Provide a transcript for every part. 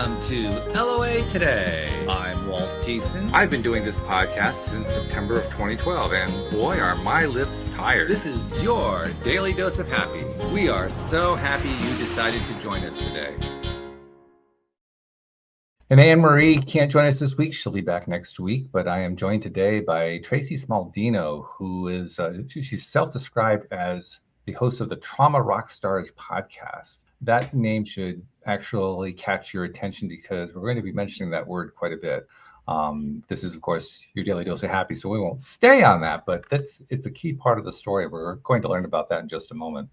Welcome to LOA Today. I'm Walt. I've been doing this podcast since September of 2012, and boy, are my lips tired. This is your daily dose of happy. We are so happy you decided to join us today. And Anne-Marie can't join us this week. She'll be back next week, but I am joined today by Tracy Smaldino, who is, she's self-described as the host of the Trauma Rock Stars podcast. That name should actually catch your attention because we're going to be mentioning that word quite a bit. This is, of course, your daily dose of happy, so we won't stay on that, but it's a key part of the story. We're going to learn about that in just a moment.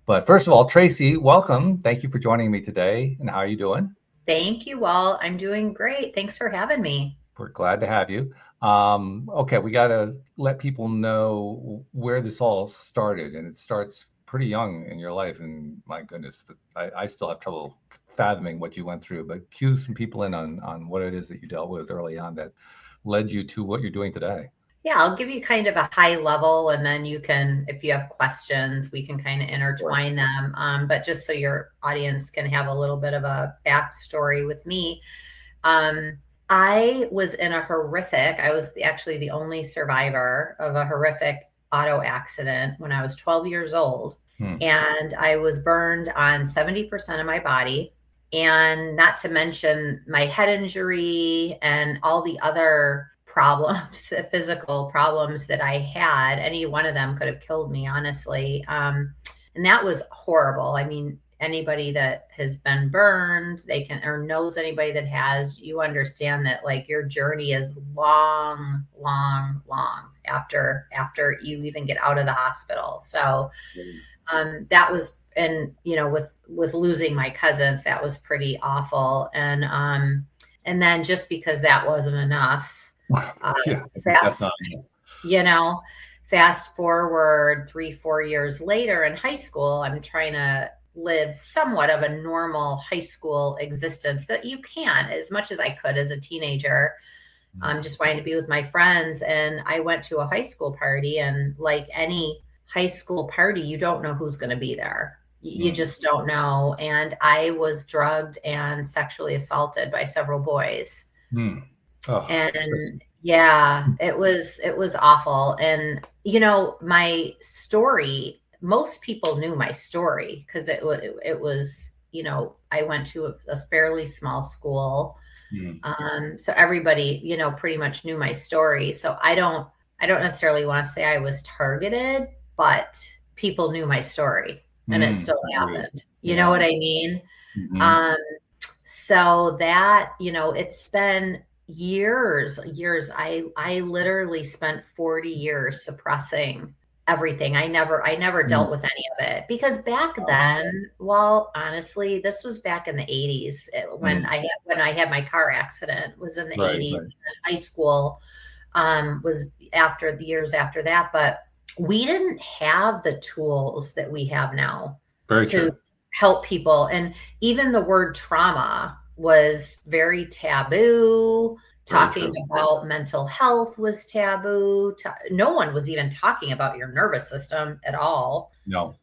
But first of all, Tracy, welcome. Thank you for joining me today. And how are you doing? Thank you, Walt. I'm doing great. Thanks for having me. We're glad to have you. Okay, we got to let people know where this all started, and it starts pretty young in your life. And my goodness, I still have trouble fathoming what you went through, but cue some people in on what it is that you dealt with early on that led you to what you're doing today. Yeah, I'll give you kind of a high level, and then you can, if you have questions, we can kind of intertwine them. But just so your audience can have a little bit of a backstory with me, I was in a horrific, I was actually the only survivor of a horrific auto accident when I was 12 years old. And I was burned on 70% of my body. And not to mention my head injury and all the other problems, the physical problems that I had. Any one of them could have killed me, honestly. And that was horrible. I mean, anybody that has been burned, they can, or knows anybody that has, you understand that like your journey is long after you even get out of the hospital. So that was, and you know, with losing my cousins, that was pretty awful. And then just because that wasn't enough, fast forward 3-4 years later in high school, I'm trying to live somewhat of a normal high school existence that you can, as much as I could as a teenager. Just wanting to be with my friends. And I went to a high school party, and like any high school party, you don't know who's going to be there. You just don't know. And I was drugged and sexually assaulted by several boys. Oh, and yeah, it was awful. And, you know, my story, most people knew my story because it was, you know, I went to a fairly small school. So everybody, you know, pretty much knew my story. So I don't necessarily want to say I was targeted, but people knew my story and it still happened. You know what I mean? So that, you know, it's been years. I literally spent 40 years suppressing everything. I never dealt with any of it because back then, well, honestly, this was back in the 80s when I had my car accident, was in the 80s. And high school was after the years after that, but we didn't have the tools that we have now to help people. And even the word trauma was very taboo. Talking about mental health was taboo. No one was even talking about your nervous system at all. No.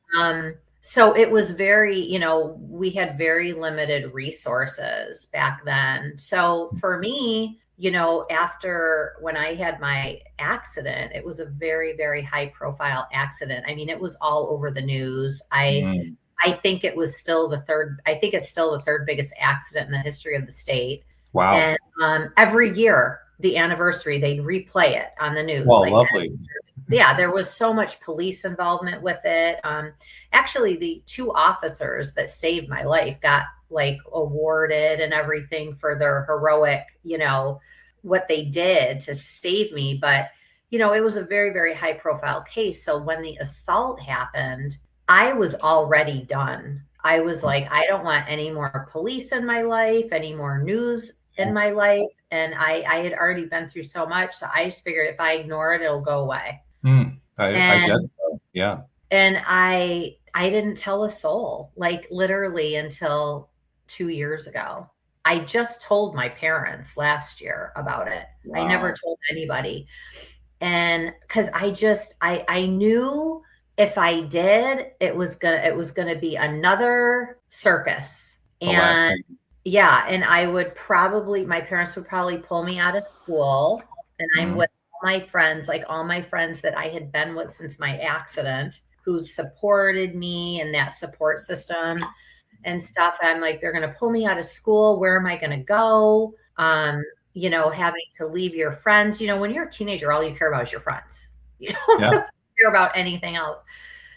So it was very, you know, we had very limited resources back then. So for me, you know, after when I had my accident, it was a very, very high profile accident. I mean, it was all over the news. I think it was still it's still the third biggest accident in the history of the state. Wow. And every year, the anniversary, they replay it on the news. Well, lovely. Yeah, there was so much police involvement with it. Actually, the 2 officers that saved my life got like awarded and everything for their heroic, you know, what they did to save me. But, you know, it was a very, very high profile case. So when the assault happened, I was already done. I was like, I don't want any more police in my life, any more news in my life. And I had already been through so much. So I just figured if I ignore it, it'll go away. I guess so. Yeah. And I didn't tell a soul, like literally until 2 years ago. I just told my parents last year about it. Wow. I never told anybody. And because I knew if I did, it was gonna be another circus. And Yeah, and my parents would probably pull me out of school, and I'm Mhm. with all my friends, like all my friends that I had been with since my accident, who supported me and that support system and stuff. And I'm like, they're going to pull me out of school. Where am I going to go? Having to leave your friends. When you're a teenager, all you care about is your friends. You don't Yeah. really care about anything else.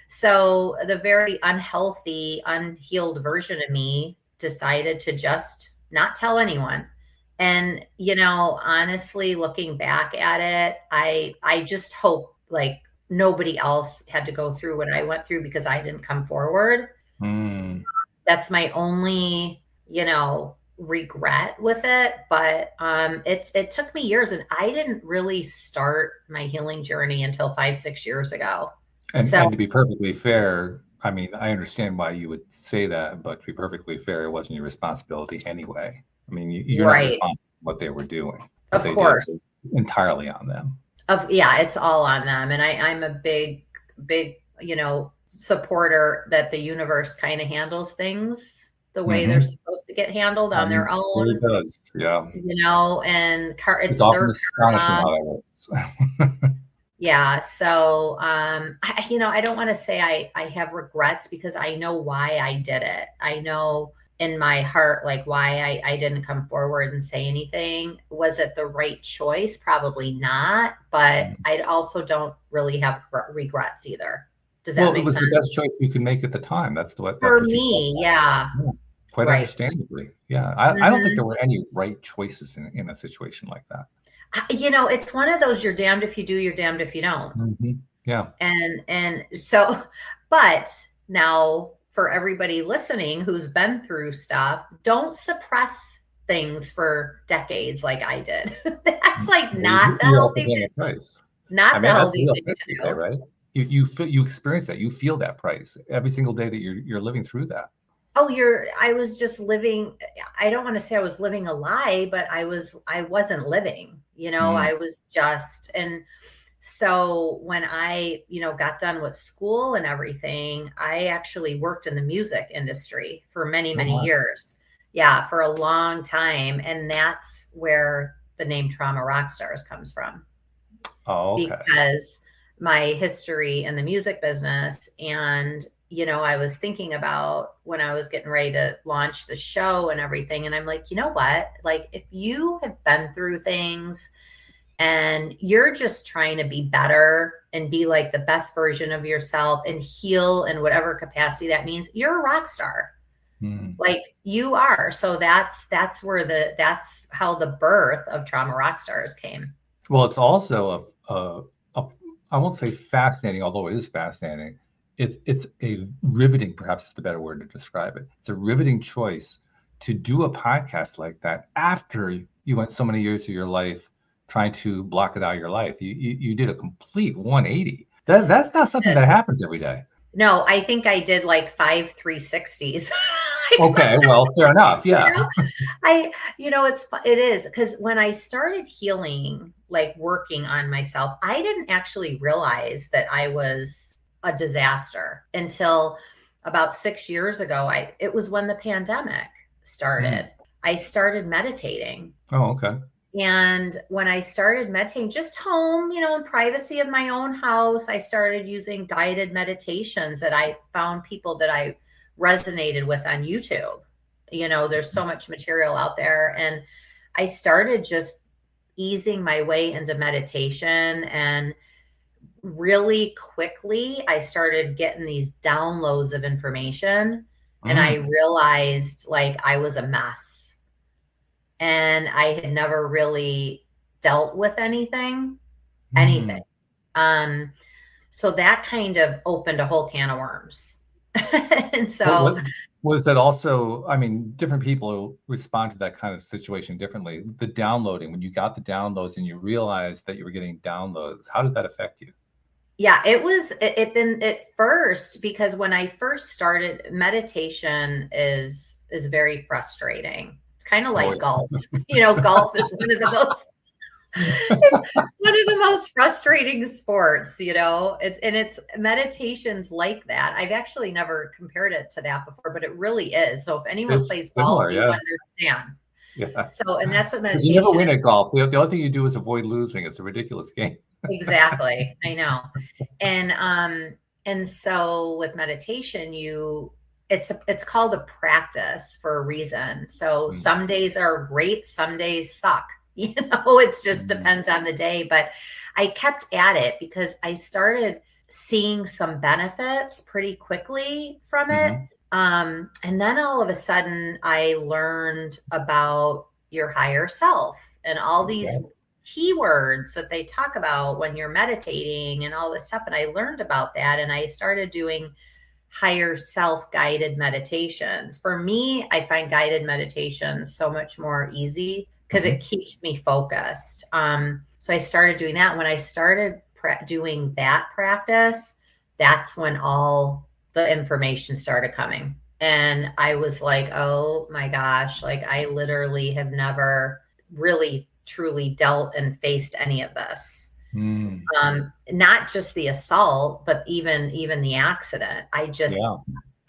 So the very unhealthy, unhealed version of me decided to just not tell anyone. And, honestly, looking back at it, I just hope like nobody else had to go through what I went through because I didn't come forward. Mm. That's my only, regret with it. But it took me years, and I didn't really start my healing journey until 5, 6 years ago. And So and to be perfectly fair, I mean, I understand why you would say that, but to be perfectly fair, it wasn't your responsibility anyway. I mean, you're not right. responsible for what they were doing. What Of they did course. was entirely on them. Yeah, it's all on them. And I'm a big, supporter that the universe kind of handles things the way they're Hmm. supposed to get handled on their Sure own, does. Yeah. and It's it's often their astonishing karma. how that works. Yeah. So, I don't want to say I have regrets because I know why I did it. I know in my heart, like why I didn't come forward and say anything. Was it the right choice? Probably not. But I also don't really have regrets either. Does that Well, it make was the sense? best choice you could make at the time. That's For what you felt me, like. yeah. Yeah, quite Right. understandably. Yeah. I don't think there Hmm. were any right choices in a situation like that. It's one of those you're damned if you do, you're damned if you don't. Hmm. Yeah. And so, but now for everybody listening who's been through stuff, don't suppress things for decades like I did. That's like Well, not the you're also healthy paying thing, a price. I not the mean, that's a healthy real thing price to you pay, do. right? You experience that. You feel that price every single day that you're living through that. Oh, I was just living, I don't want to say I was living a lie, but I wasn't living, Mm. I was just, and so when I, got done with school and everything, I actually worked in the music industry for many, Oh, many wow. years. Yeah, for a long time. And that's where the name Trauma Rock Stars comes from, Oh, okay. because my history in the music business. And I was thinking about when I was getting ready to launch the show and everything, and I'm like, you know what, like if you have been through things and you're just trying to be better and be like the best version of yourself and heal in whatever capacity that means, you're a rock star. Mm. Like you are. So that's how the birth of Trauma Rock Stars came. Well, it's also a I won't say fascinating, although it is fascinating. It's a riveting, perhaps is the better word to describe it. It's a riveting choice to do a podcast like that after you went so many years of your life trying to block it out of your life. You did a complete 180. That's not something that happens every day. No, I think I did like 5 360s. Okay, well, fair enough. you Yeah. know, it is because when I started healing, like working on myself, I didn't actually realize that I was a disaster until about 6 years ago. It was when the pandemic Mm. started. I started meditating. Oh, okay. And when I started meditating just home, in privacy of my own house, I started using guided meditations that I found people that I resonated with on YouTube. There's so much material out there. And I started just easing my way into meditation. And really quickly, I started getting these downloads of information. And I Mm. realized like I was a mess and I had never really dealt with anything. Mm. Um, so that kind of opened a whole can of worms. And What so, was that also? I mean, different people respond to that kind of situation differently. The downloading, when you got the downloads and you realized that you were getting downloads, how did that affect you? yeah, it was it then at first, because when I first started, meditation is very frustrating. It's kind of Oh, like yeah. golf. Golf is one of the most It's one of the most frustrating sports, it's meditations like that. I've actually never compared it to that before, but it really is. So if anyone It's plays golf, similar, you yeah. understand. Yeah. So, and that's what Because you never meditation win is. at golf. The only thing you do is avoid losing. It's a ridiculous game. Exactly. I know. And so with meditation, it's called a practice for a reason. So Mm. some days are great, some days suck. It just depends on the day. But I kept at it because I started seeing some benefits pretty quickly from it. Mhm. And then all of a sudden I learned about your higher self and all these Okay. keywords that they talk about when you're meditating and all this stuff. And I learned about that and I started doing higher self guided meditations. For me, I find guided meditations so much more easy because it Mhm. keeps me focused. So I started doing that. When I started doing that practice, that's when all the information started coming. And I was like, oh my gosh, like I literally have never really truly dealt and faced any of this. Mm. Not just the assault, but even the accident. Yeah.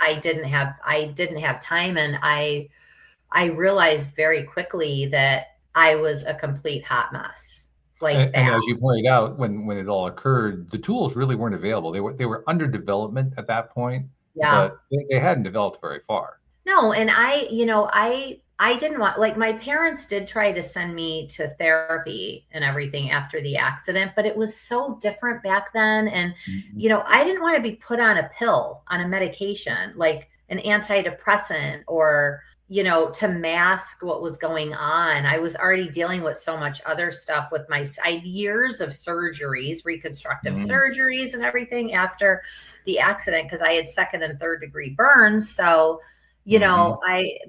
I didn't have time, and I realized very quickly that I was a complete hot mess, like And that. as you pointed out, when it all occurred, the tools really weren't available. They were under development at that point, Yeah. but they hadn't developed very far. No, and I didn't want, like, my parents did try to send me to therapy and everything after the accident, but it was so different back then. And Mhm. I didn't want to be put on a pill, on a medication, like an antidepressant, or to mask what was going on. I was already dealing with so much other stuff with I had years of surgeries, reconstructive Mm. surgeries and everything after the accident because I had second and third degree burns. So Mhm.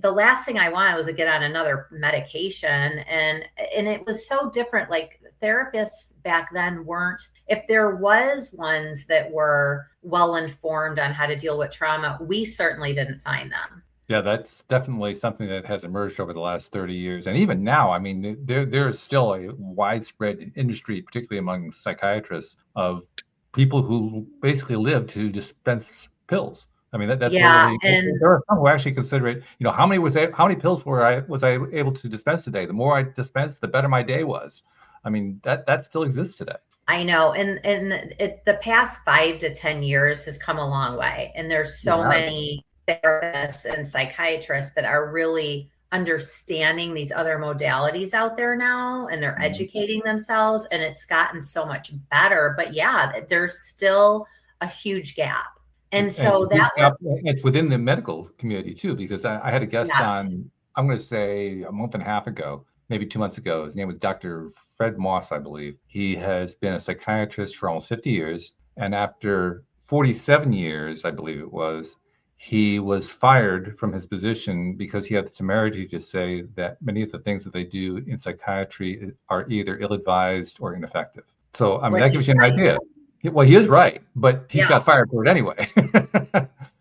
the last thing I wanted was to get on another medication, and it was so different. Like, therapists back then weren't, if there was ones that were well informed on how to deal with trauma, we certainly didn't find them. Yeah, that's definitely something that has emerged over the last 30 years. And even now, I mean, there's still a widespread industry, particularly among psychiatrists, of people who basically live to dispense pills. I mean, that's Yeah, literally, and there are some who actually consider it, how many pills was I able to dispense today? The more I dispensed, the better my day was. I mean, that still exists today. I know, and the past 5 to 10 years has come a long way, and there's so Yeah. many therapists and psychiatrists that are really understanding these other modalities out there now, and they're Mhm. educating themselves, and it's gotten so much better. But yeah, there's still a huge gap, and And so that was, it's within the medical community too, because I had a guest yes, on, I'm going to say a month and a half ago, maybe 2 months ago. His name was Dr. Fred Moss, I believe. He has been a psychiatrist for almost 50 years. And after 47 years, I believe it was, he was fired from his position because he had the temerity to say that many of the things that they do in psychiatry are either ill-advised or ineffective. So, I mean, what that he's gives you an right. idea. Well, he is right, but he's Yeah, got fired for it anyway.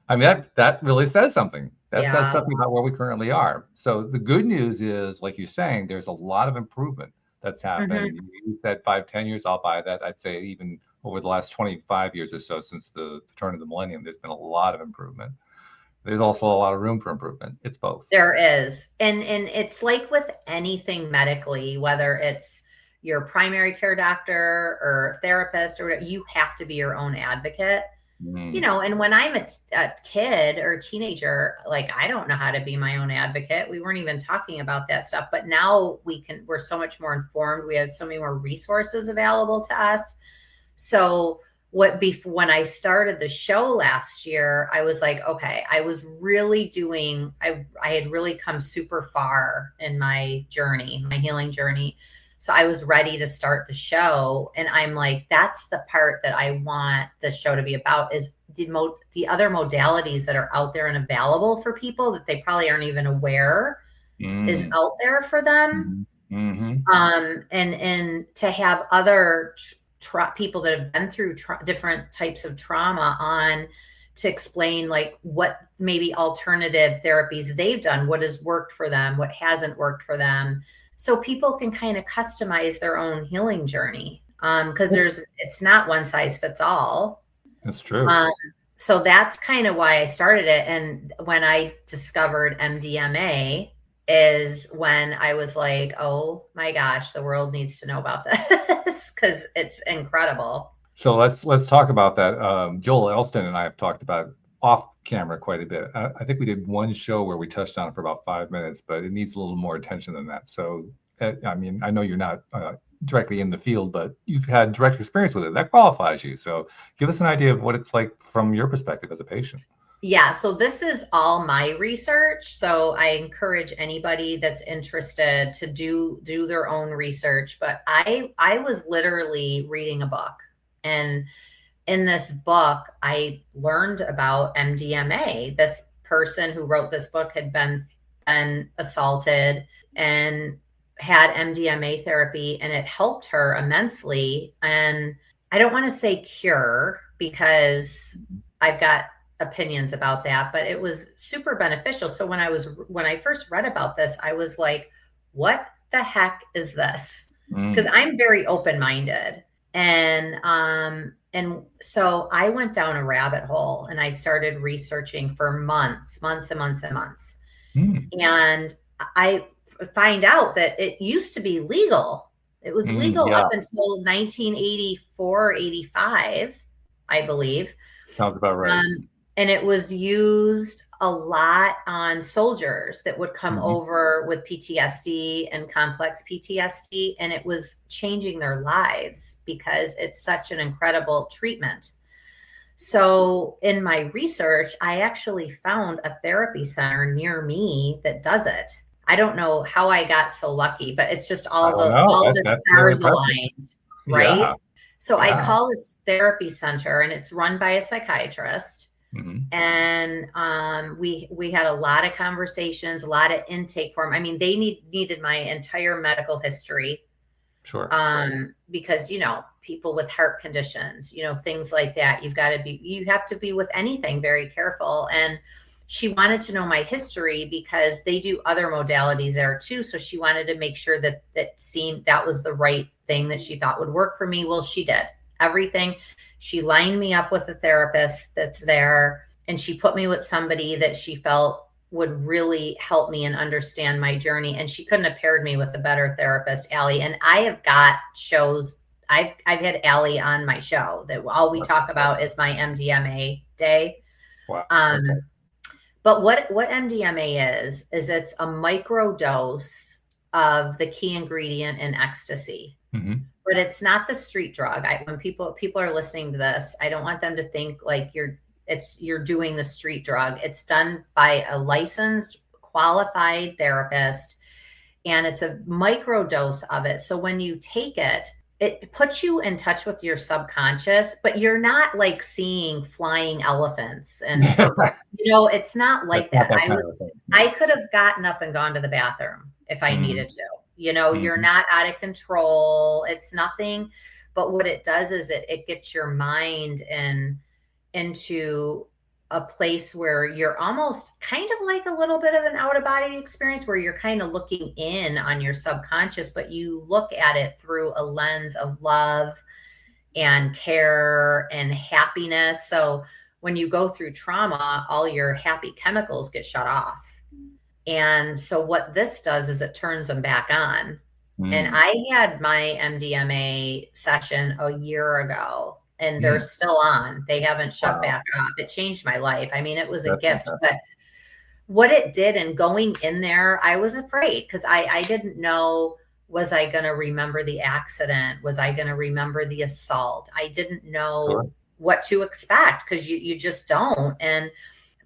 I mean, that really says something. That says yeah. something about where we currently are. So the good news is, like you're saying, there's a lot of improvement that's Mhm. happened. You said 5, 10 years, I'll buy that. I'd say even over the last 25 years or so, since the turn of the millennium, there's been a lot of improvement. There's also a lot of room for improvement. It's both. There is. And it's like with anything medically, whether it's your primary care doctor or therapist or whatever, you have to be your own advocate. Mm. And when I'm a kid or a teenager, like, I don't know how to be my own advocate. We weren't even talking about that stuff, but now we're so much more informed. We have so many more resources available to us. So when I started the show last year, I was like, okay, I was really doing, I had really come super far in my journey, my healing journey. So I was ready to start the show. And I'm like, that's the part that I want the show to be about, is the other modalities that are out there and available for people that they probably aren't even aware is Mm. out there for them. Mhm. Mhm. And to have other people that have been through different types of trauma on to explain, like, what maybe alternative therapies they've done, what has worked for them, what hasn't worked for them, so people can kind of customize their own healing journey. Because it's not one size fits all. That's true. So that's kind of why I started it. And when I discovered MDMA is when I was like, oh my gosh, the world needs to know about this because it's incredible. So let's talk about that. Joel Elston and I have talked about off camera quite a bit. I think we did one show where we touched on it for about 5 minutes, but it needs a little more attention than that. So, I mean, I know you're not directly in the field, but you've had direct experience with it. That qualifies you. So give us an idea of what it's like from your perspective as a patient. Yeah, so this is all my research. So I encourage anybody that's interested to do their own research. But I was literally reading a book, and in this book, I learned about MDMA. This person who wrote this book had been assaulted and had MDMA therapy, and it helped her immensely. And I don't want to say cure because I've got opinions about that, but it was super beneficial. So when I first read about this, I was like, what the heck is this? Because I'm very open-minded. And so I went down a rabbit hole and I started researching for months and months and months. And I find out that it used to be legal. It was legal up until 1984, 85, I believe. Sounds about right. And it was used a lot on soldiers that would come over with PTSD and complex PTSD, and it was changing their lives because it's such an incredible treatment. So in my research, I actually found a therapy center near me that does it. I don't know how I got so lucky, but it's just all the stars aligned, right? Yeah. So I call this therapy center, and it's run by a psychiatrist. And we had a lot of conversations, a lot of intake form. I mean, they needed my entire medical history. Sure. Because, people with heart conditions, things like that, you have to be with anything very careful. And she wanted to know my history because they do other modalities there too. So she wanted to make sure that that was the right thing that she thought would work for me. Well, she did everything. She lined me up with a therapist that's there, and she put me with somebody that she felt would really help me and understand my journey. And she couldn't have paired me with a better therapist, Allie. And I have got shows. I've had Allie on my show that all we talk about is my MDMA day. Wow. But what MDMA is it's a micro dose of the key ingredient in ecstasy. But it's not the street drug. When people are listening to this, I don't want them to think like you're doing the street drug. It's done by a licensed, qualified therapist, and it's a micro dose of it. So when you take it, it puts you in touch with your subconscious, but you're not like seeing flying elephants, and it's not like that. I could have gotten up and gone to the bathroom if I needed to. You're not out of control. It's nothing. But what it does is it gets your mind into a place where you're almost kind of like a little bit of an out of body experience where you're kind of looking in on your subconscious, but you look at it through a lens of love and care and happiness. So when you go through trauma, all your happy chemicals get shut off. And so what this does is it turns them back on. And I had my MDMA session a year ago, and they're still on. They haven't shut back up. It changed my life. I mean, it was a gift. But what it did, and going in there, I was afraid because I didn't know, was I going to remember the accident? Was I going to remember the assault? I didn't know what to expect because you just don't.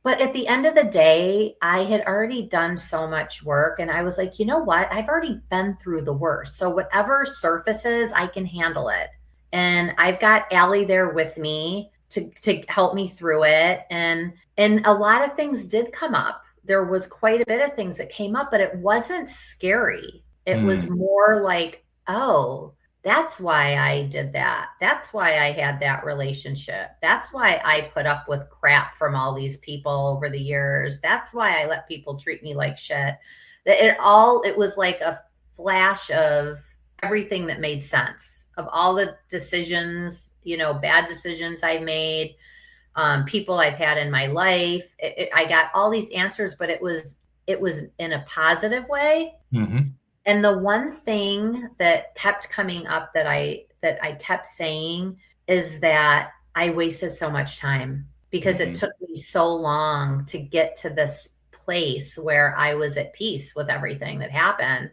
But at the end of the day, I had already done so much work, and I was like, you know what? I've already been through the worst. So whatever surfaces, I can handle it. And I've got Allie there with me to help me through it. And a lot of things did come up. There was quite a bit of things that came up, but it wasn't scary. It was more like, oh, that's why I did that. That's why I had that relationship. That's why I put up with crap from all these people over the years. That's why I let people treat me like shit. It was like a flash of everything that made sense, of all the decisions, bad decisions I made, people I've had in my life. I got all these answers, but it was in a positive way. Mm-hmm. And the one thing that kept coming up that I kept saying is that I wasted so much time because it took me so long to get to this place where I was at peace with everything that happened.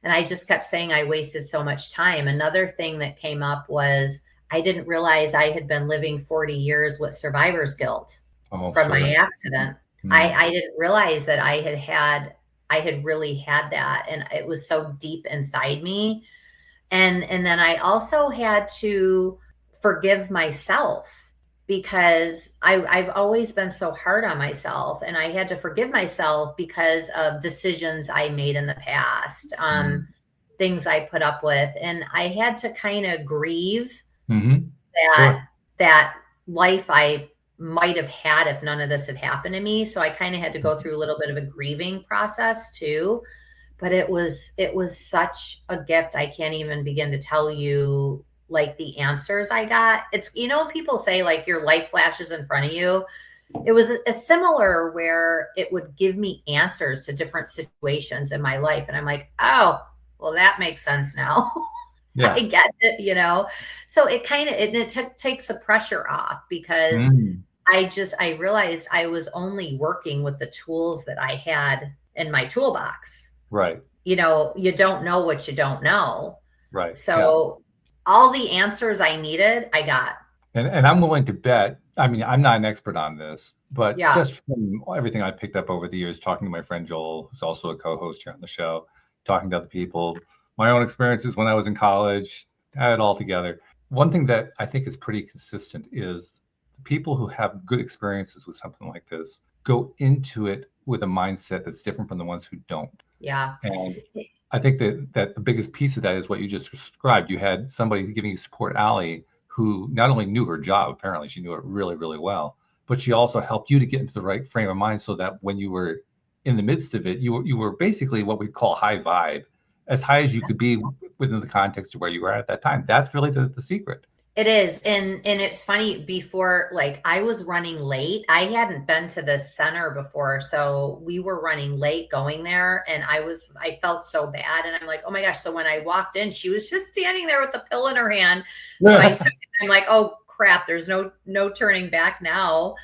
And I just kept saying I wasted so much time. Another thing that came up was I didn't realize I had been living 40 years with survivor's guilt from my accident. I didn't realize that I had really had that, and it was so deep inside me. And then I also had to forgive myself because I've always been so hard on myself, and I had to forgive myself because of decisions I made in the past, things I put up with, and I had to kind of grieve that life I might have had if none of this had happened to me. So I kind of had to go through a little bit of a grieving process too. But it was such a gift. I can't even begin to tell you like the answers I got. It's, people say like your life flashes in front of you. It was a similar where it would give me answers to different situations in my life. And I'm like, oh, well, that makes sense now. Yeah. I get it, So it kind of, it takes the pressure off because I realized I was only working with the tools that I had in my toolbox. Right. You don't know what you don't know. Right. So all the answers I needed, I got. And I'm willing to bet, I mean, I'm not an expert on this, but just from everything I picked up over the years, talking to my friend Joel, who's also a co-host here on the show, talking to other people, my own experiences when I was in college, add it all together. One thing that I think is pretty consistent is people who have good experiences with something like this go into it with a mindset that's different from the ones who don't. Yeah. And I think that the biggest piece of that is what you just described. You had somebody giving you support, Allie, who not only knew her job, apparently she knew it really, really well, but she also helped you to get into the right frame of mind so that when you were in the midst of it, you were basically what we call high vibe, as high as you could be within the context of where you were at that time. That's really the secret. It is. And it's funny, before, like, I was running late. I hadn't been to the center before. So we were running late going there, and I felt so bad. And I'm like, oh my gosh. So when I walked in, she was just standing there with the pill in her hand. So I took it. I'm like, oh crap, there's no turning back now.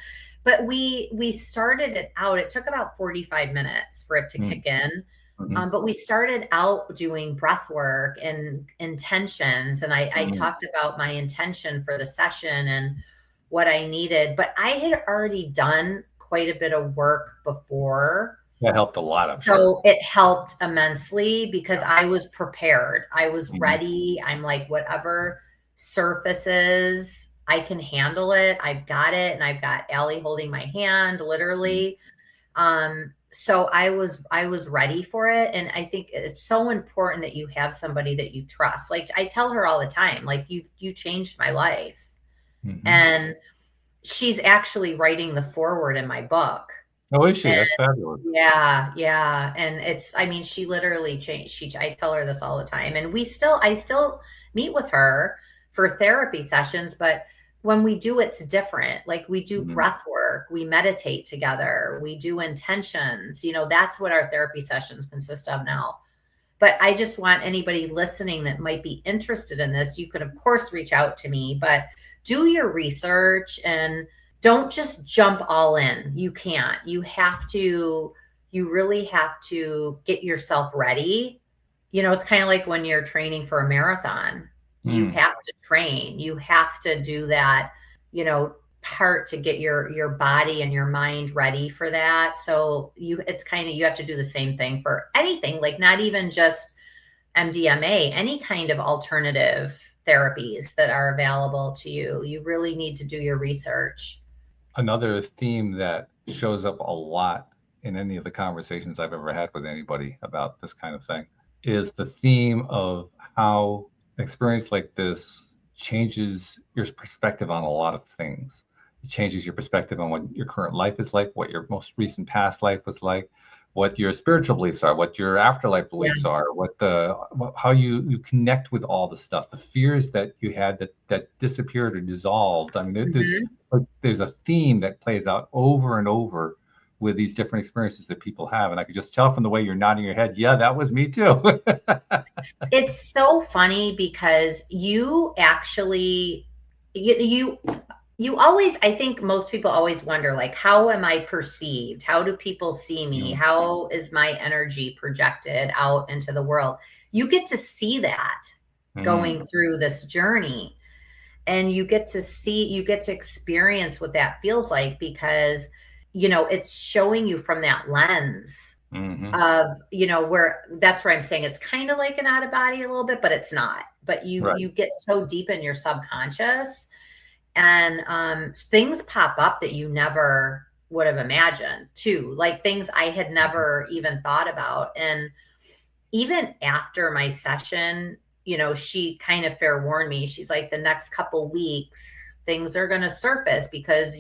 But we started it out. It took about 45 minutes for it to kick in. But we started out doing breath work and intentions. And I talked about my intention for the session and what I needed. But I had already done quite a bit of work before. That helped a lot. I'm sure. So it helped immensely because I was prepared. I was ready. I'm like, whatever surfaces, I can handle it. I've got it. And I've got Allie holding my hand, literally. So I was ready for it. And I think it's so important that you have somebody that you trust. Like I tell her all the time, like you changed my life. And she's actually writing the foreword in my book. Oh, is she? That's fabulous. Yeah. And she literally changed. I tell her this all the time. And I still meet with her for therapy sessions, but when we do, it's different. Like we do breath work, we meditate together, we do intentions, that's what our therapy sessions consist of now. But I just want anybody listening that might be interested in this, you could of course reach out to me, but do your research and don't just jump all in. You can't. You really have to get yourself ready. It's kind of like when you're training for a marathon. You have to train. You have to do that, part to get your body and your mind ready for that. So you have to do the same thing for anything, like not even just MDMA, any kind of alternative therapies that are available to you. You really need to do your research. Another theme that shows up a lot in any of the conversations I've ever had with anybody about this kind of thing is the theme of how an experience like this changes your perspective on a lot of things. It changes your perspective on what your current life is like, what your most recent past life was like, what your spiritual beliefs are, what your afterlife beliefs are, how you connect with all the stuff, the fears that you had that disappeared or dissolved. I mean, there's a theme that plays out over and over with these different experiences that people have. And I could just tell from the way you're nodding your head, yeah, that was me too. It's so funny because you actually, you always, I think most people always wonder, like, how am I perceived? How do people see me? How is my energy projected out into the world? You get to see that going through this journey, and you get to experience what that feels like, because, it's showing you from that lens of, where that's where I'm saying it's kind of like an out of body a little bit, but it's not. But you get so deep in your subconscious, and things pop up that you never would have imagined too, like things I had never even thought about. And even after my session, she kind of fair warned me. She's like, the next couple weeks, things are going to surface because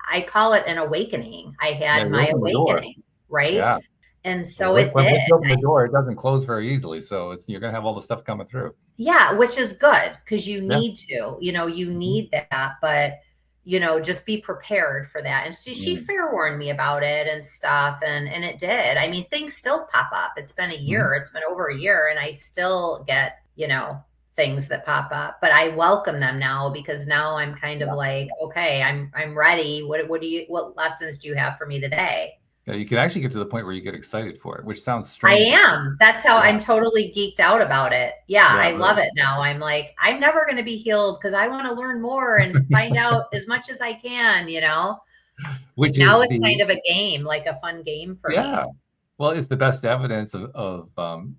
I call it an awakening. I had my awakening, right? Yeah. And so it did. Once you open the door, it doesn't close very easily. So you're going to have all the stuff coming through. Yeah, which is good, because you need to, you need that, but, just be prepared for that. And so she fair warned me about it and stuff. And it did. I mean, things still pop up. It's been a year. It's been over a year, and I still get, things that pop up, but I welcome them now, because now I'm kind of like, okay, I'm ready. What lessons do you have for me today? Yeah, you can actually get to the point where you get excited for it, which sounds strange. I am. That's how I'm totally geeked out about it. Yeah, I love it now. I'm like, I'm never going to be healed, because I want to learn more and find out as much as I can, Which now is it's kind of a game, like a fun game for me. Yeah. Well, it's the best evidence of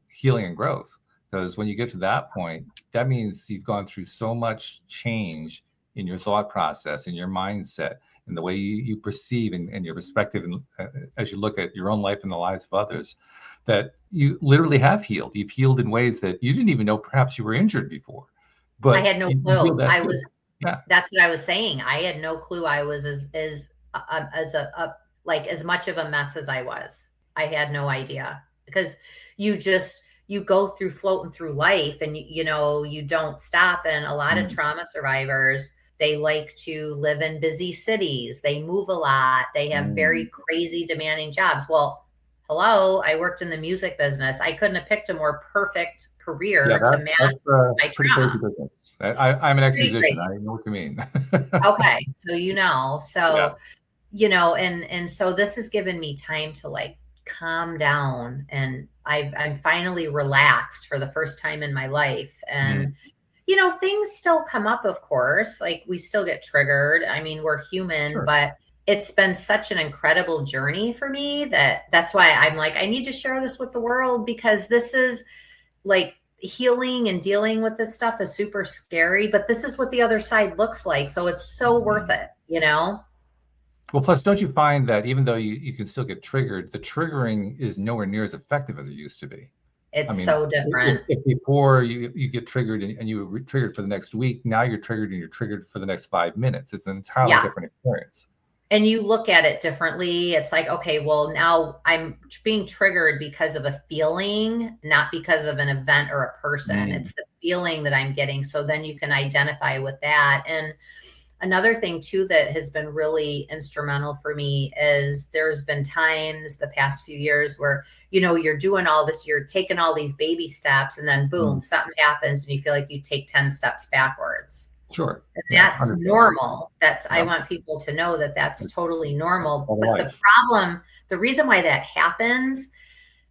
healing and growth, because when you get to that point, that means you've gone through so much change in your thought process, in your mindset, and the way you perceive and your perspective, and as you look at your own life and the lives of others, that you literally have healed. You've healed in ways that you didn't even know perhaps you were injured before. But I had no clue. That's what I was saying. I had no clue I was as much of a mess as I was. I had no idea, because you go through floating through life, and you don't stop. And a lot of trauma survivors, they like to live in busy cities. They move a lot. They have very crazy, demanding jobs. Well, hello, I worked in the music business. I couldn't have picked a more perfect career to match my trauma. I'm an ex-musician. I know what you mean. Okay, and so this has given me time to like calm down, and I'm finally relaxed for the first time in my life. And things still come up, of course, like we still get triggered. I mean, we're human, but it's been such an incredible journey for me that's why I'm like, I need to share this with the world, because this is like, healing and dealing with this stuff is super scary, but this is what the other side looks like. So it's so worth it, Well, plus, don't you find that even though you can still get triggered, the triggering is nowhere near as effective as it used to be? It's so different. If before you get triggered and you were triggered for the next week, now you're triggered and you're triggered for the next 5 minutes. It's an entirely different experience. And you look at it differently. It's like, okay, well, now I'm being triggered because of a feeling, not because of an event or a person. It's the feeling that I'm getting. So then you can identify with that. And another thing too that has been really instrumental for me is there's been times the past few years where, you're doing all this, you're taking all these baby steps, and then boom, something happens and you feel like you take 10 steps backwards. Sure. And that's normal. I want people to know that that's totally normal. But the reason why that happens,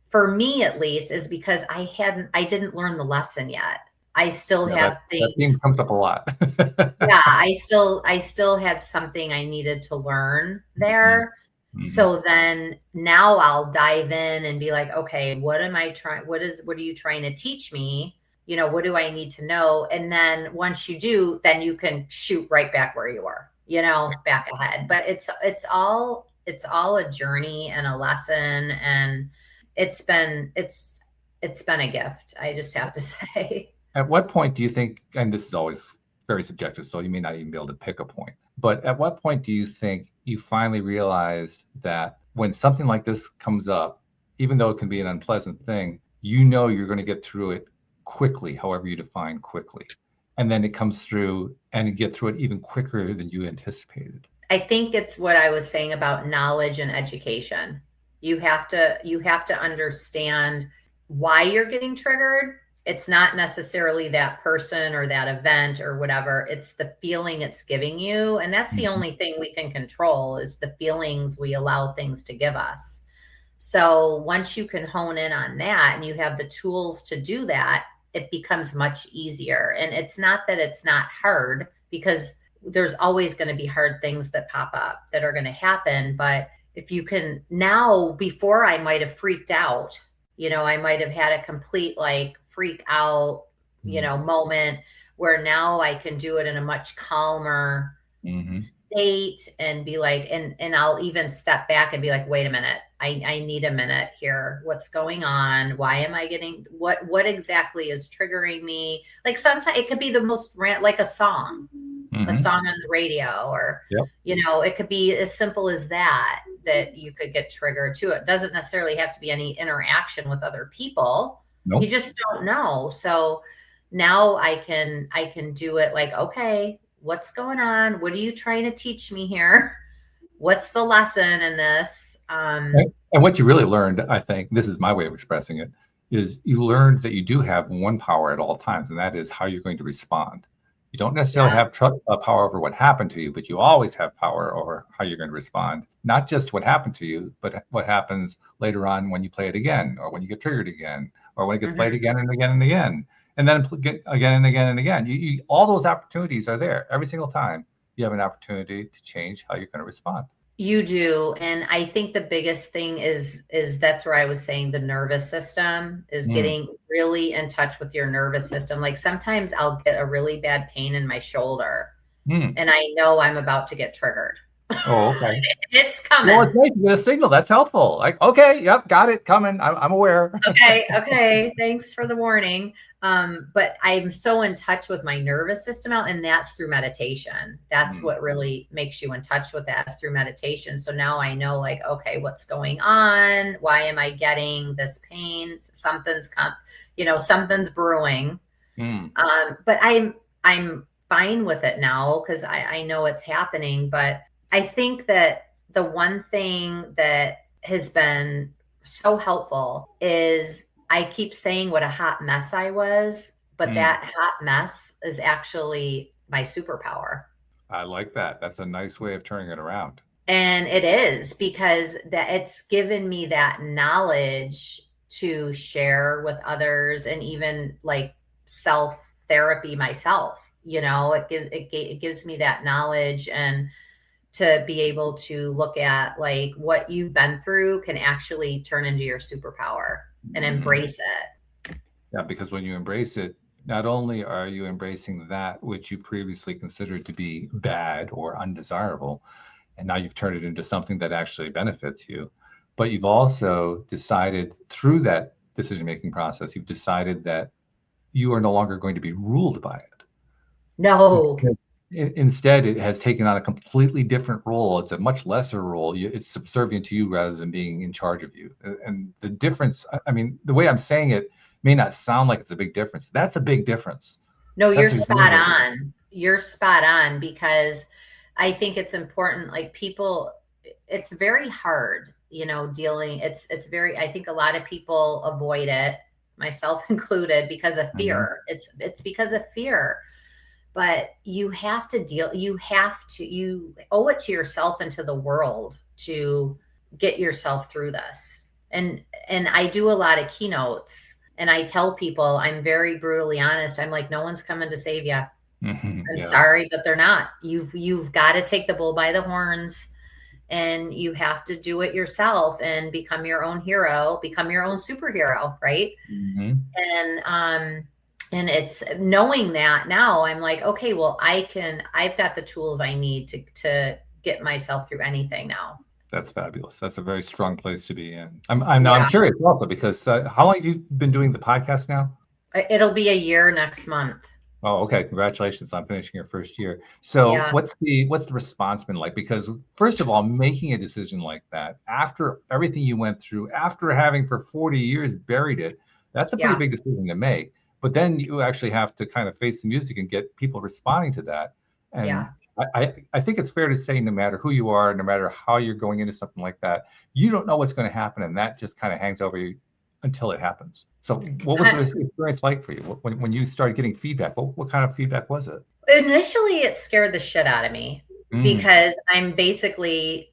for me at least, is because I didn't learn the lesson yet. I still have things. That theme comes up a lot. Yeah, I still had something I needed to learn there. So then now I'll dive in and be like, okay, what am I trying? What are you trying to teach me? What do I need to know? And then once you do, then you can shoot right back where you were, back ahead. But it's all a journey and a lesson, and it's been a gift, I just have to say. At what point do you think, and this is always very subjective, so you may not even be able to pick a point, but at what point do you think you finally realized that when something like this comes up, even though it can be an unpleasant thing, you know you're going to get through it quickly, however you define quickly. And then it comes through and you get through it even quicker than you anticipated. I think it's what I was saying about knowledge and education. You have to understand why you're getting triggered. It's not necessarily that person or that event or whatever. It's the feeling it's giving you. And that's the only thing we can control is the feelings we allow things to give us. So once you can hone in on that and you have the tools to do that, it becomes much easier. And it's not that it's not hard, because there's always going to be hard things that pop up that are going to happen. But if you can now, before I might have freaked out, I might have had a complete like freak out, moment, where now I can do it in a much calmer state and be like, and I'll even step back and be like, wait a minute, I need a minute here. What's going on? Why am I getting, what exactly is triggering me? Like sometimes it could be the most like a song on the radio, or, it could be as simple as that you could get triggered to. It doesn't necessarily have to be any interaction with other people. Nope. You just don't know. So now I can do it like, okay, what's going on? What are you trying to teach me here? What's the lesson in this? And what you really learned, I think, this is my way of expressing it, is you learned that you do have one power at all times, and that is how you're going to respond. You don't necessarily have power over what happened to you, but you always have power over how you're going to respond. Not just what happened to you, but what happens later on when you play it again, or when you get triggered again, or when it gets played again and again and again, and then again and again and again. You all those opportunities are there every single time. You have an opportunity to change how you're going to respond. You do. And I think the biggest thing is that's where I was saying the nervous system is getting really in touch with your nervous system. Like sometimes I'll get a really bad pain in my shoulder and I know I'm about to get triggered. Oh, okay. It's coming. Well, it's nice to get a signal. That's helpful. Like, okay, yep, got it, coming. I'm aware. Okay. Thanks for the warning. But I'm so in touch with my nervous system out, and that's through meditation. That's what really makes you in touch with that, is through meditation. So now I know, like, okay, what's going on? Why am I getting this pain? Something's something's brewing. But I'm fine with it now because I know it's happening. But I think that the one thing that has been so helpful is I keep saying what a hot mess I was, but that hot mess is actually my superpower. I like that. That's a nice way of turning it around. And it is, because that it's given me that knowledge to share with others, and even like self therapy myself. It gives me that knowledge, and to be able to look at like what you've been through can actually turn into your superpower and embrace it. Yeah, because when you embrace it, not only are you embracing that which you previously considered to be bad or undesirable, and now you've turned it into something that actually benefits you, but you've also decided through that decision-making process, you've decided that you are no longer going to be ruled by it. No. Instead, it has taken on a completely different role. It's a much lesser role. It's subservient to you rather than being in charge of you. And the difference, I mean, the way I'm saying it may not sound like it's a big difference. That's a big difference. No, you're spot on. You're spot on, because I think it's important. Like people, it's very hard, dealing. It's very, I think a lot of people avoid it, myself included, because of fear. It's because of fear. But you have to you owe it to yourself and to the world to get yourself through this. And I do a lot of keynotes, and I tell people, I'm very brutally honest. I'm like, no one's coming to save you. I'm sorry, but they're not. You've got to take the bull by the horns, and you have to do it yourself and become your own hero, become your own superhero. Right. And it's knowing that now I'm like, okay, well, I've got the tools I need to get myself through anything now. That's fabulous. That's a very strong place to be in. I'm curious also, because how long have you been doing the podcast now? It'll be a year next month. Oh, okay. Congratulations on finishing your first year. So Yeah. what's the response been like? Because first of all, making a decision like that after everything you went through, after having for 40 years buried it, that's a pretty Yeah. big decision to make. But then you actually have to kind of face the music and get people responding to that. And Yeah. I think it's fair to say no matter who you are, no matter how you're going into something like that, you don't know what's going to happen, and that just kind of hangs over you until it happens. So what was the experience like for you when you started getting feedback? What kind of feedback was it? Initially, it scared the shit out of me Mm, because I'm basically,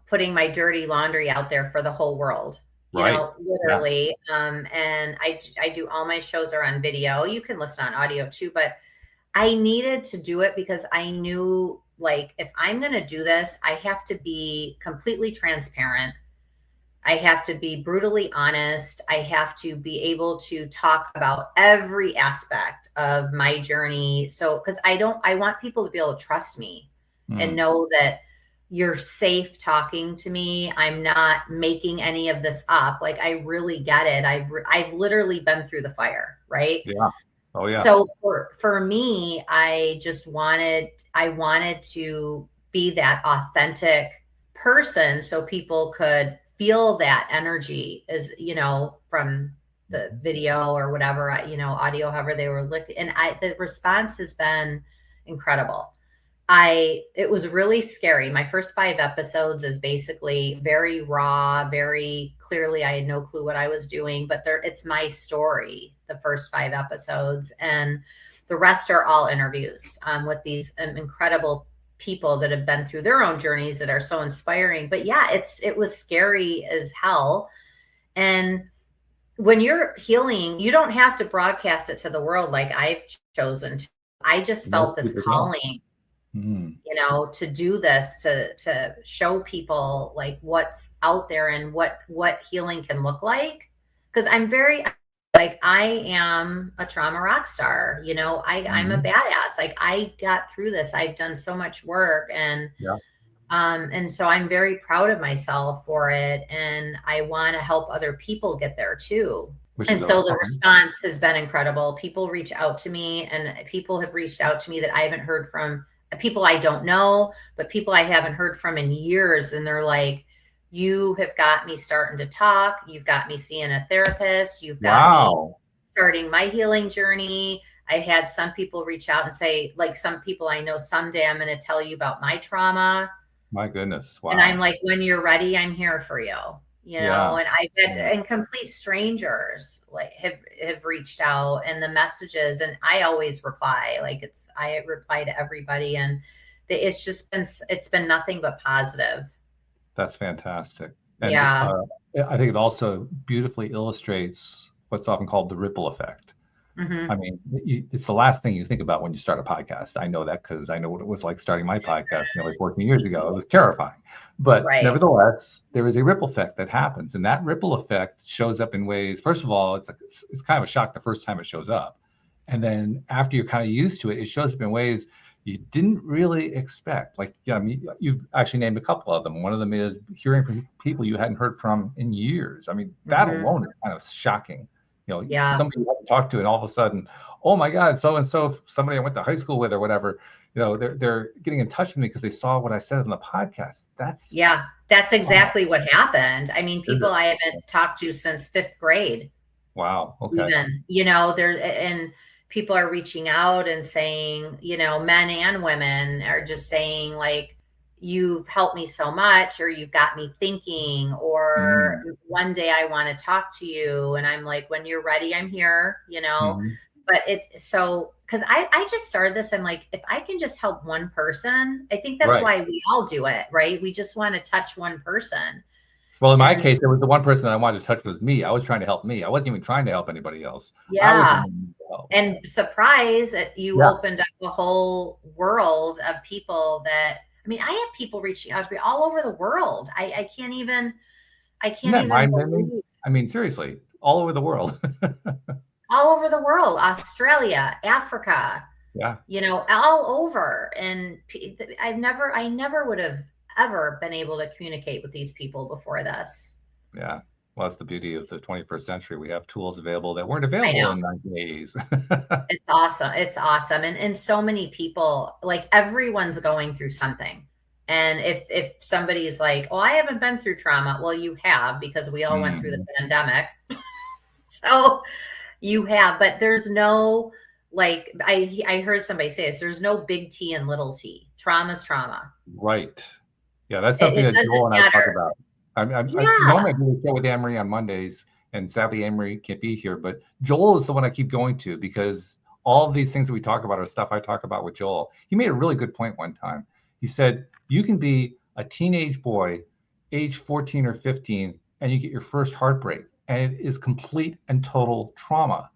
putting my dirty laundry out there for the whole world, right. Yeah. literally. And I do all my shows are on video. You can listen on audio too, but I needed to do it because I knew like if I'm going to do this, I have to be completely transparent. I have to be brutally honest. I have to be able to talk about every aspect of my journey. So, because I want people to be able to trust me and Mm, know that you're safe talking to me. I'm not making any of this up. Like, I really get it. I've literally been through the fire, right? yeah. Oh, yeah. So for me, I wanted to be that authentic person so people could feel that energy as, from the Mhm. video or whatever, audio, however they were looking. And the response has been incredible. It was really scary. My first 5 episodes is basically very raw, very clearly. I had no clue what I was doing, but it's my story, the first 5 episodes. And the rest are all interviews with these incredible people that have been through their own journeys that are so inspiring. But yeah, it was scary as hell. And when you're healing, you don't have to broadcast it to the world like I've chosen to. I just felt Most this people don't. calling, Mm, to do this, to show people like what's out there and what healing can look like. Because I'm very like I am a trauma rock star. I'm a mhm. badass. Like I got through this. I've done so much work, Yeah. and so I'm very proud of myself for it, and I want to help other people get there too. Which And is so the awesome. response has been incredible. People reach out to me, and people have reached out to me that I haven't heard from, people I don't know, but people I haven't heard from in years. And they're like, you have got me starting to talk. You've got me seeing a therapist. You've got me Wow. starting my healing journey. I had some people reach out and say, like, some people I know, someday I'm going to tell you about my trauma. My goodness. And I'm Wow. like, when you're ready, I'm here for you. Yeah. And I've had Yeah. and complete strangers like have reached out, and the messages, and I always reply. Like I reply to everybody, and it's been nothing but positive. That's fantastic. And Yeah. I think it also beautifully illustrates what's often called the ripple effect. I Hmm. mean, it's the last thing you think about when you start a podcast. I know that because I know what it was like starting my podcast nearly 14 years ago. It was terrifying. But Right. nevertheless, there is a ripple effect that happens. And that ripple effect shows up in ways, first of all, it's kind of a shock the first time it shows up. And then after you're kind of used to it, it shows up in ways you didn't really expect. Like, yeah, I mean, you've actually named a couple of them. One of them is hearing from people you hadn't heard from in years. I mean, that Hmm. alone is kind of shocking. Yeah. Somebody you haven't talked to, and all of a sudden, oh my God, so and so, somebody I went to high school with or whatever, they're getting in touch with me because they saw what I said on the podcast. That's Yeah. That's wow. exactly what happened. I mean, Is people it? I haven't talked to since fifth grade. Wow. Okay. Even, there, and people are reaching out and saying, men and women are just saying like, you've helped me so much, or you've got me thinking, or Mm, one day I want to talk to you. And I'm like, when you're ready, I'm here. mhm. But it's so, because I just started this. I'm like, if I can just help one person, I think that's Right. why we all do it, right? We just want to touch one person. Well, in my And case, there was the one person that I wanted to touch was me. I was trying to help me. I wasn't even trying to help anybody else. I was the yeah. one who needed help. And surprise, you Yeah. opened up a whole world of people that, I mean, I have people reaching out to me all over the world. I can't even, I Isn't can't that even mind-bending? believe, I mean, seriously, all over the world. all over the world, Australia, Africa, Yeah. all over. And I never would have ever been able to communicate with these people before this. Yeah. Well, that's the beauty of the 21st century. We have tools available that weren't available know. in 1980s. It's awesome. It's awesome. And so many people, like everyone's going through something. And if somebody's like, "Oh, I haven't been through trauma," well, you have, because we all went through the pandemic. So you have, but there's no, like, I heard somebody say this, there's no big T and little T. Trauma's trauma. Right. Yeah, that's something It that doesn't Joel and I talk matter. about. I Yeah. normally I do a show with Anne-Marie on Mondays, and sadly Anne-Marie can't be here, but Joel is the one I keep going to because all of these things that we talk about are stuff I talk about with Joel. He made a really good point one time. He said, you can be a teenage boy, age 14 or 15, and you get your first heartbreak, and it is complete and total trauma.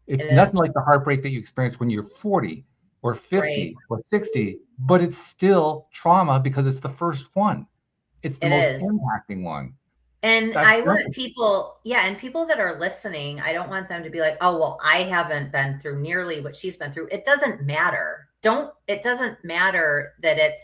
It's It nothing is. like the heartbreak that you experience when you're 40 or 50 Right. or 60, but it's still trauma because it's the first one. It's the It most is. impacting one. And That's I want perfect. people, yeah, and people that are listening, I don't want them to be like, "Oh, well, I haven't been through nearly what she's been through." It doesn't matter. It doesn't matter that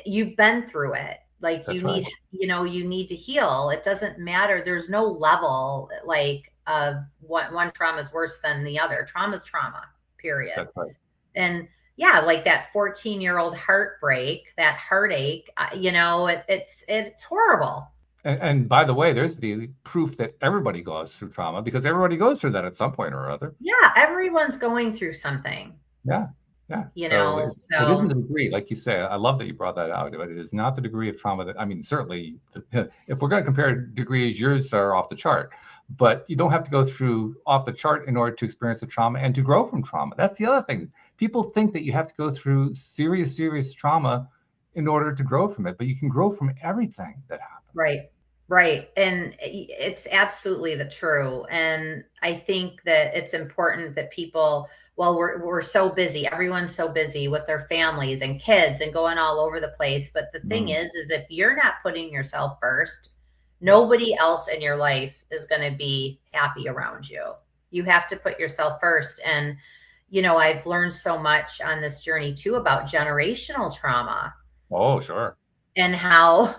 you've been through it. Like, That's right. you need to heal. It doesn't matter. There's no level, like, of one trauma is worse than the other. Trauma is trauma, period. That's right. And yeah, like that 14-year-old heartbreak, that heartache, it's horrible. And by the way, there's the proof that everybody goes through trauma because everybody goes through that at some point or other. Yeah, everyone's going through something, Yeah. Yeah. So it isn't the so degree, like you say. I love that you brought that out, but it is not the degree of trauma that, I mean, certainly, if we're going to compare degrees, yours are off the chart. But you don't have to go through off the chart in order to experience the trauma and to grow from trauma. That's the other thing. People think that you have to go through serious, serious trauma in order to grow from it, but you can grow from everything that happens. right. Right. And it's absolutely the true. And I think that it's important that people, well, we're so busy. Everyone's so busy with their families and kids and going all over the place. But the thing is if you're not putting yourself first, nobody else in your life is going to be happy around you. You have to put yourself first. And, I've learned so much on this journey too about generational trauma Oh, sure. and how,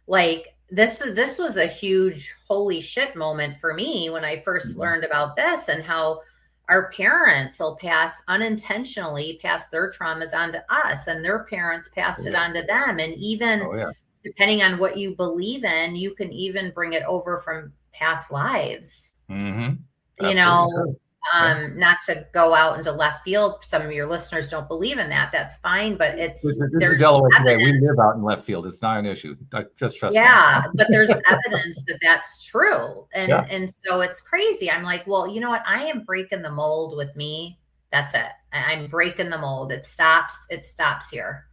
like, this was a huge holy shit moment for me when I first Mhm. learned about this, and how our parents will unintentionally pass their traumas on to us, and their parents Oh, passed it yeah. on to them. And even Oh, yeah. depending on what you believe in, you can even bring it over from past lives. Mm-hmm. You Absolutely know, true. Yeah. not to go out into left field. Some of your listeners don't believe in that. That's fine, but This is there's Delaware today. We evidence. live out in left field. It's not an issue. Just trust me. Yeah, but there's evidence that that's true. Yeah. And so it's crazy. I'm like, well, you know what? I am breaking the mold with me. That's it. I'm breaking the mold. It stops here.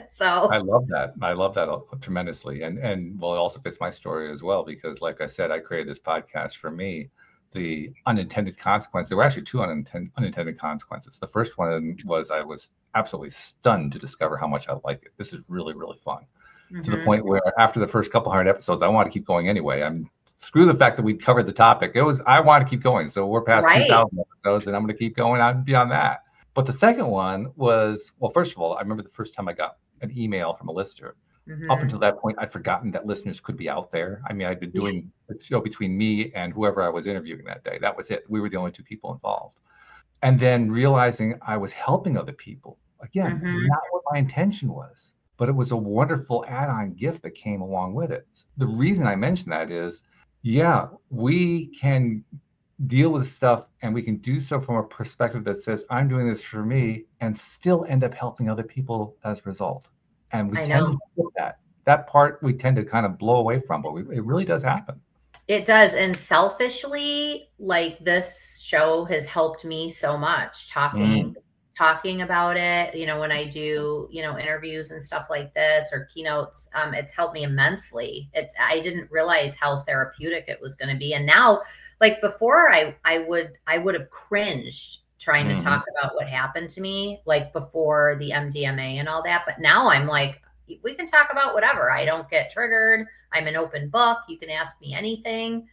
So I love that. I love that tremendously. And well, it also fits my story as well, because like I said, I created this podcast for me. The unintended consequence, there were actually two unintended consequences. The first one was I was absolutely stunned to discover how much I like it. This is really, really fun. To the point where after the first couple hundred episodes, I want to keep going anyway. Screw the fact that we covered the topic. I want to keep going. So we're past right. 2,000 episodes, and I'm going to keep going out beyond that. But the second one was, well, first of all, I remember the first time I got an email from a listener. Up until that point, I'd forgotten that listeners could be out there. I mean, I'd been doing a show between me and whoever I was interviewing that day. That was it. We were the only two people involved. And then realizing I was helping other people. Again, not what my intention was, but it was a wonderful add-on gift that came along with it. The reason I mention that is, yeah, we can deal with stuff and we can do so from a perspective that says, I'm doing this for me, and still end up helping other people as a result. And we tend to do that part we tend to kind of blow away from, but it really does happen. It does. And selfishly, like, this show has helped me so much talking about it. When I do, interviews and stuff like this or keynotes, it's helped me immensely. I didn't realize how therapeutic it was going to be. And now, like, before I would have cringed trying to talk about what happened to me, like before the MDMA and all that. But now I'm like, we can talk about whatever. I don't get triggered. I'm an open book. You can ask me anything.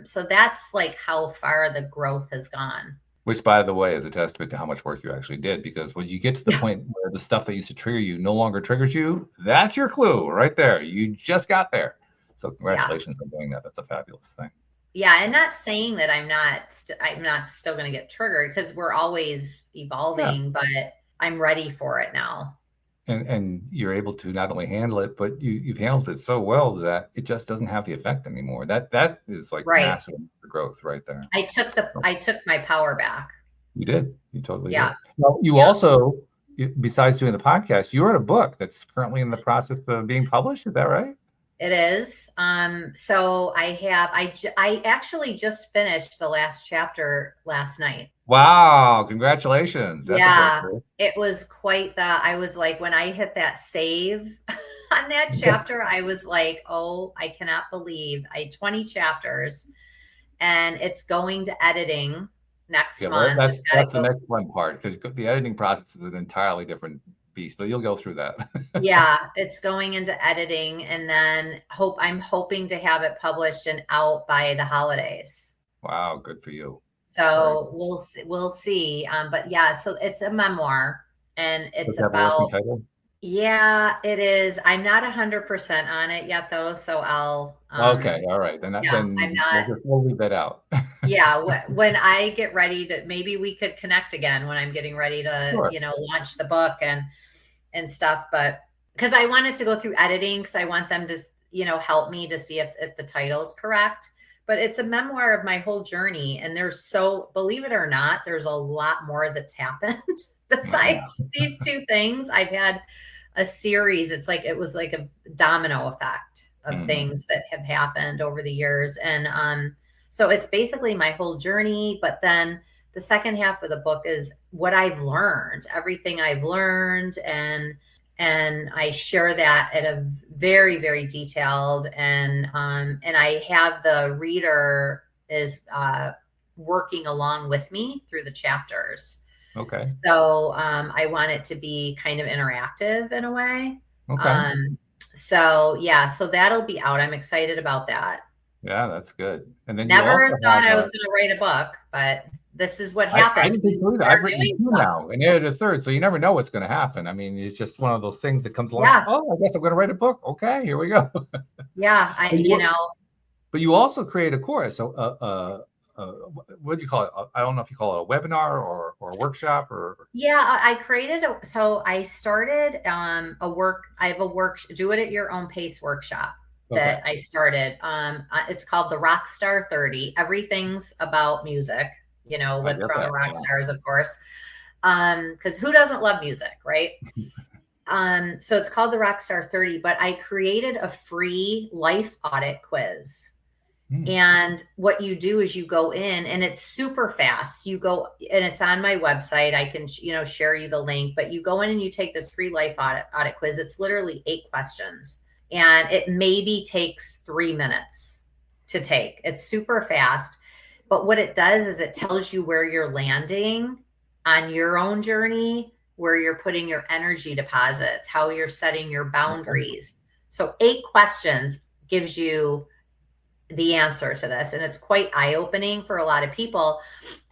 So that's like how far the growth has gone. Which, by the way, is a testament to how much work you actually did, because when you get to the point where the stuff that used to trigger you no longer triggers you, that's your clue right there. You just got there. So congratulations on doing that. That's a fabulous thing. Yeah, and not saying that I'm not still going to get triggered, because we're always evolving, but I'm ready for it now. And you're able to not only handle it, but you've handled it so well that it just doesn't have the effect anymore. That is like massive growth right there. I took my power back. You did. You totally did. Well, you also, besides doing the podcast, you wrote a book that's currently in the process of being published. Is that right? It is. So I actually just finished the last chapter last night. Wow. Congratulations. That's it was quite I was like, when I hit that save on that chapter, I was like, oh, I cannot believe 20 chapters, and it's going to editing next month. That's the next one part, because the editing process is an entirely different beast, but you'll go through that. Yeah, it's going into editing, and then I'm hoping to have it published and out by the holidays. Wow, good for you. So we'll see. But yeah, so it's a memoir, and it's about. Yeah, it is. I'm not 100% on it yet, though. So I'll. Okay, all right. Then I'm not. We'll leave that out. Yeah, when I get ready to, maybe we could connect again when I'm getting ready to, launch the book and stuff. But because I wanted to go through editing, because I want them to, help me to see if the title's correct. But it's a memoir of my whole journey. And believe it or not, there's a lot more that's happened besides these two things. I've had a series. It was like a domino effect of things that have happened over the years. And so it's basically my whole journey. But then the second half of the book is what I've learned, everything I've learned. And I share that at a very, very detailed, and I have the reader is working along with me through the chapters. Okay. So I want it to be kind of interactive in a way. Okay. So that'll be out. I'm excited about that. Yeah, that's good. And then never thought I was going to write a book, but this is what happens. I didn't think I've written two now, and added a third, so you never know what's going to happen. I mean, it's just one of those things that comes along. Yeah. Oh, I guess I'm going to write a book. Okay, here we go. Yeah, But you also create a course. So, what do you call it? I don't know if you call it a webinar or a workshop or. Yeah, I created I started I have a do it at your own pace workshop. That I started. It's called the Rockstar 30. Everything's about music, with Trauma Rock Stars, of course. Because who doesn't love music, right? So it's called the Rockstar 30, but I created a free life audit quiz. And what you do is you go in, and it's super fast. You go, and it's on my website. I can, share you the link, but you go in and you take this free life audit quiz. It's literally 8 questions. And it maybe takes 3 minutes to take. It's super fast. But what it does is it tells you where you're landing on your own journey, where you're putting your energy deposits, how you're setting your boundaries. So 8 questions gives you the answer to this. And it's quite eye-opening for a lot of people.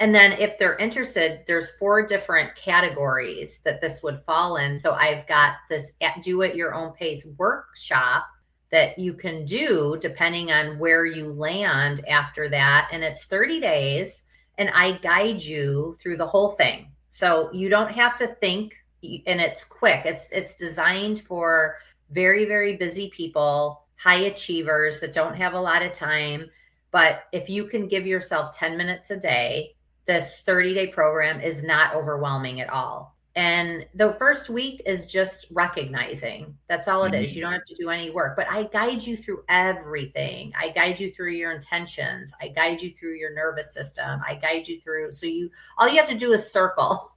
And then if they're interested, there's 4 different categories that this would fall in. So I've got this do at your own pace workshop that you can do depending on where you land after that. And it's 30 days, and I guide you through the whole thing. So you don't have to think, and it's quick. It's designed for very, very busy people, high achievers that don't have a lot of time. But if you can give yourself 10 minutes a day, this 30-day program is not overwhelming at all. And the first week is just recognizing. That's all it is. You don't have to do any work, but I guide you through everything. I guide you through your intentions. I guide you through your nervous system. I guide you through. So all you have to do is circle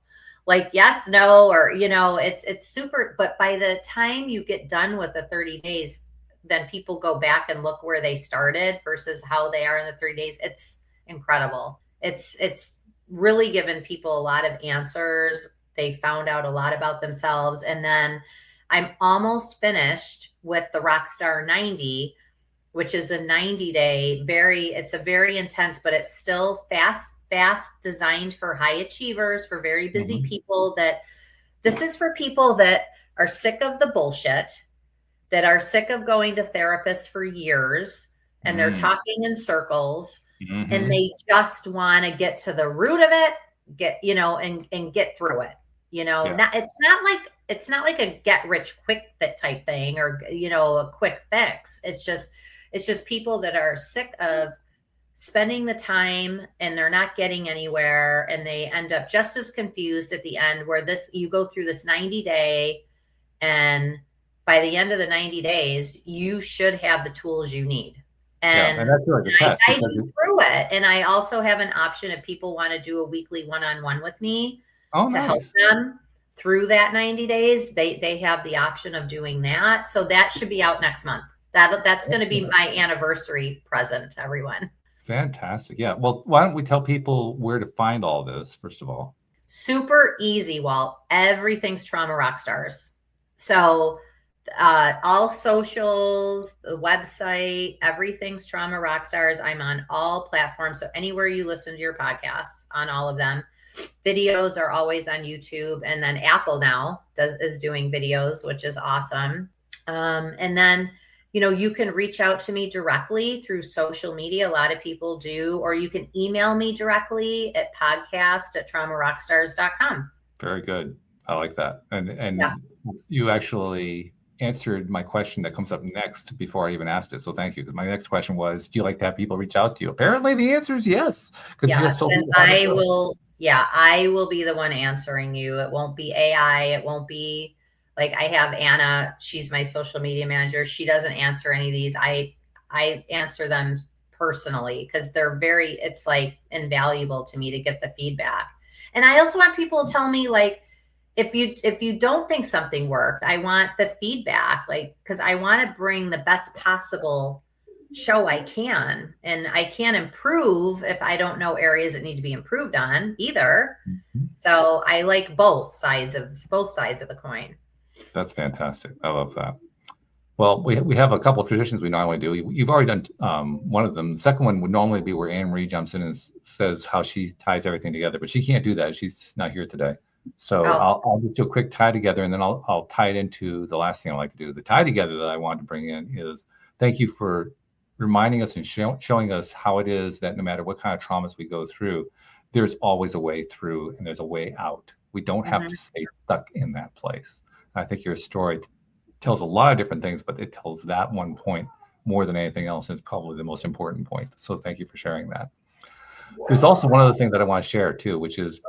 like yes, no, or, it's super. But by the time you get done with the 30 days, then people go back and look where they started versus how they are in the 3 days. It's incredible. It's really given people a lot of answers. They found out a lot about themselves. And then I'm almost finished with the Rockstar 90, which is a 90-day, it's a very intense, but it's still fast designed for high achievers, for very busy people. This is for people that are sick of the bullshit. that are sick of going to therapists for years and they're talking in circles and they just want to get to the root of it, and get through it. It's not like a get rich quick fit type thing or, a quick fix. It's just people that are sick of spending the time and they're not getting anywhere, and they end up just as confused at the end, where you go through this 90-day, and by the end of the 90 days, you should have the tools you need. And that's really the test. I do through it. And I also have an option if people want to do a weekly one-on-one with me to help them through that 90 days. They have the option of doing that. So that should be out next month. That's going to be my anniversary present to everyone. Fantastic. Yeah. Well, why don't we tell people where to find all this, first of all? Super easy, Walt. Everything's Trauma Rockstars. So all socials, the website, everything's Trauma Rockstars. I'm on all platforms. So anywhere you listen to your podcasts, on all of them. Videos are always on YouTube. And then Apple now is doing videos, which is awesome. And then you can reach out to me directly through social media. A lot of people do, or you can email me directly at podcast@traumorockstars.com. Very good. I like that. And you actually answered my question that comes up next before I even asked it. So thank you. Because my next question was, do you like to have people reach out to you? Apparently the answer is yes. Yes, and I will be the one answering you. It won't be AI. It won't be like, I have Anna, she's my social media manager. She doesn't answer any of these. I answer them personally because it's like invaluable to me to get the feedback. And I also want people to tell me, like, if you don't think something worked, I want the feedback, like, because I want to bring the best possible show I can. And I can't improve if I don't know areas that need to be improved on either. So I like both sides of the coin. That's fantastic. I love that. Well, we have a couple of traditions we normally do. You've already done one of them. The second one would normally be where Anne Marie jumps in and says how she ties everything together, but she can't do that. She's not here today. So I'll just do a quick tie together, and then I'll tie it into the last thing I like to do. The tie together that I want to bring in is thank you for reminding us and showing us how it is that no matter what kind of traumas we go through, there's always a way through and there's a way out. We don't have to stay stuck in that place. I think your story tells a lot of different things, but it tells that one point more than anything else. It's probably the most important point. So thank you for sharing that. There's also one other thing that I want to share too, which is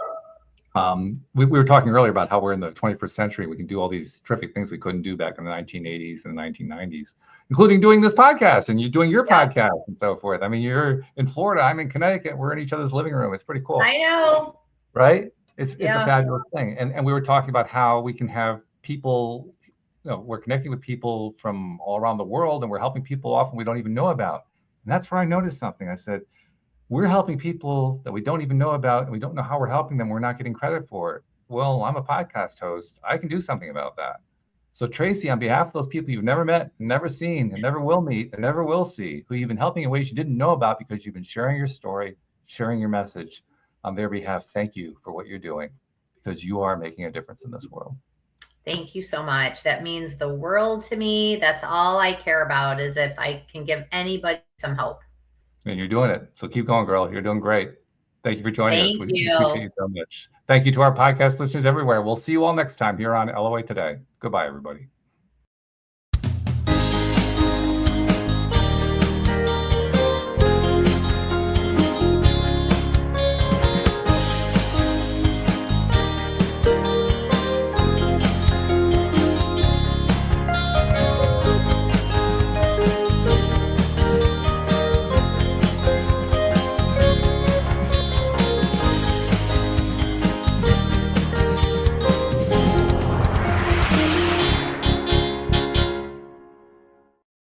we were talking earlier about how we're in the 21st century. We can do all these terrific things we couldn't do back in the 1980s and the 1990s, including doing this podcast and you doing your podcast and so forth. I mean, you're in Florida, I'm in Connecticut. We're in each other's living room. It's pretty cool. I know. Right? It's a fabulous thing. And we were talking about how we can have people, we're connecting with people from all around the world, and we're helping people often we don't even know about. And that's where I noticed something. I said, we're helping people that we don't even know about, and we don't know how we're helping them. We're not getting credit for it. Well, I'm a podcast host. I can do something about that. So Tracy, on behalf of those people you've never met, never seen, and never will meet, and never will see, who you've been helping in ways you didn't know about because you've been sharing your story, sharing your message, on their behalf, thank you for what you're doing, because you are making a difference in this world. Thank you so much. That means the world to me. That's all I care about, is if I can give anybody some hope. And you're doing it. So keep going, girl. You're doing great. Thank you for joining us. We appreciate you so much. Thank you to our podcast listeners everywhere. We'll see you all next time here on LOA Today. Goodbye, everybody.